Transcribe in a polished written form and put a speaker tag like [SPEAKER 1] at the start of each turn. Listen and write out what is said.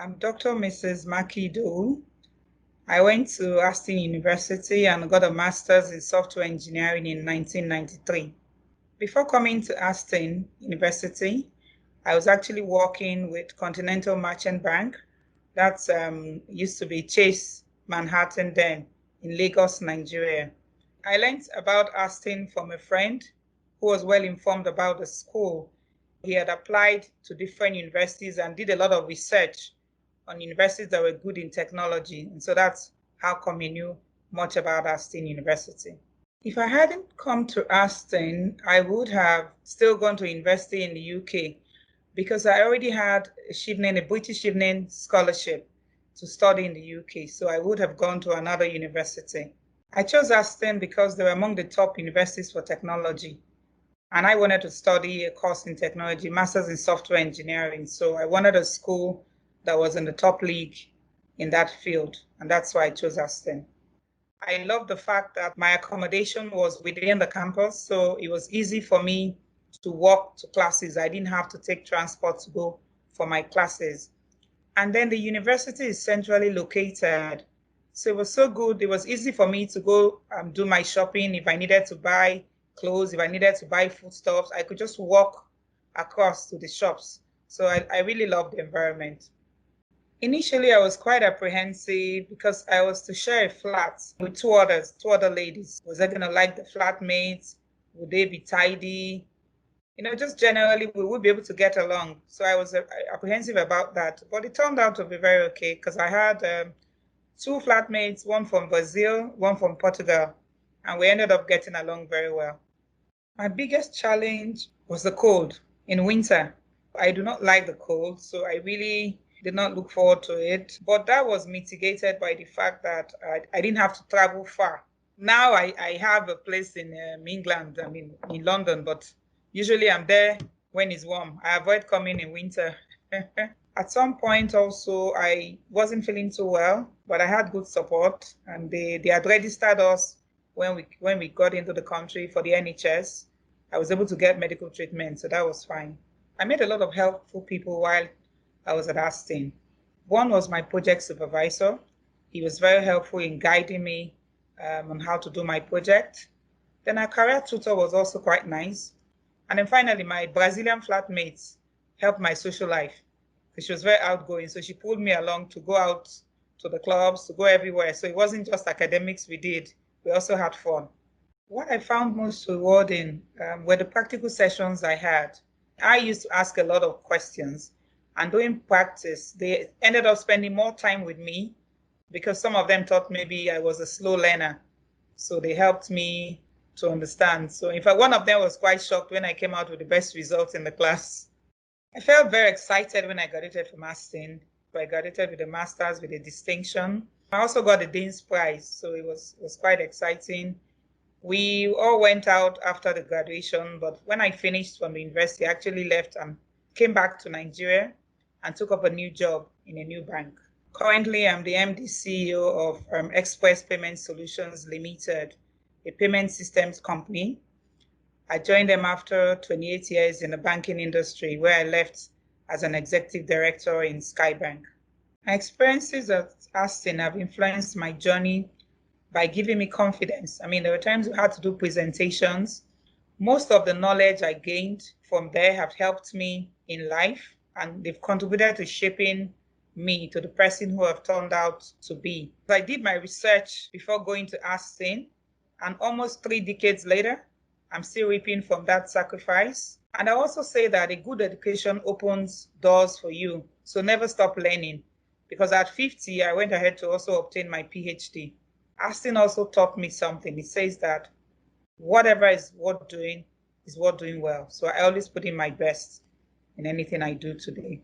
[SPEAKER 1] I'm Dr. Mrs. Markie. I went to Aston University and got a master's in software engineering in 1993. Before coming to Aston University, I was actually working with Continental Merchant Bank. That's used to be Chase Manhattan then in Lagos, Nigeria. I learned about Aston from a friend who was well informed about the school. He had applied to different universities and did a lot of research on universities that were good in technology. And so that's how come he knew much about Aston University. If I hadn't come to Aston, I would have still gone to university in the UK because I already had a British evening scholarship to study in the UK. So I would have gone to another university. I chose Aston because they were among the top universities for technology. And I wanted to study a course in technology, master's in software engineering. So I wanted a school that was in the top league in that field. And that's why I chose Aston. I love the fact that my accommodation was within the campus. So it was easy for me to walk to classes. I didn't have to take transport to go for my classes. And then the university is centrally located. So it was so good. It was easy for me to go do my shopping. If I needed to buy clothes, if I needed to buy foodstuffs, I could just walk across to the shops. So I really loved the environment. Initially, I was quite apprehensive because I was to share a flat with two other ladies. Was I going to like the flatmates? Would they be tidy? Just generally, we would be able to get along. So I was apprehensive about that. But it turned out to be very okay because I had two flatmates, one from Brazil, one from Portugal, and we ended up getting along very well. My biggest challenge was the cold in winter. I do not like the cold, so I really did not look forward to it. But that was mitigated by the fact that I didn't have to travel far. Now I have a place in England, in London, but usually I'm there when it's warm. I avoid coming in winter. At some point also, I wasn't feeling too well, but I had good support, and they had registered us when we got into the country for the NHS. I was able to get medical treatment, so that was fine. I met a lot of helpful people while I was at Aston. One was my project supervisor. He was very helpful in guiding me on how to do my project. Then our career tutor was also quite nice. And then finally, my Brazilian flatmates helped my social life because she was very outgoing. So she pulled me along to go out to the clubs, to go everywhere. So it wasn't just academics we did. We also had fun. What I found most rewarding were the practical sessions I had. I used to ask a lot of questions, and during practice, they ended up spending more time with me because some of them thought maybe I was a slow learner. So they helped me to understand. So in fact, one of them was quite shocked when I came out with the best results in the class. I felt very excited when I graduated from Aston. I graduated with a master's with a distinction. I also got the Dean's Prize, so it was quite exciting. We all went out after the graduation, but when I finished from the university, I actually left and came back to Nigeria and took up a new job in a new bank. Currently, I'm the MD CEO of Express Payment Solutions Limited, a payment systems company. I joined them after 28 years in the banking industry, where I left as an executive director in Skybank. My experiences at Aston have influenced my journey by giving me confidence. There were times we had to do presentations. Most of the knowledge I gained from there have helped me in life, and they've contributed to shaping me to the person who I've turned out to be. I did my research before going to Aston, and almost 3 decades later, I'm still reaping from that sacrifice. And I also say that a good education opens doors for you. So never stop learning. Because at 50, I went ahead to also obtain my PhD. Aston also taught me something. It says that whatever is worth doing is worth doing well. So I always put in my best in anything I do today.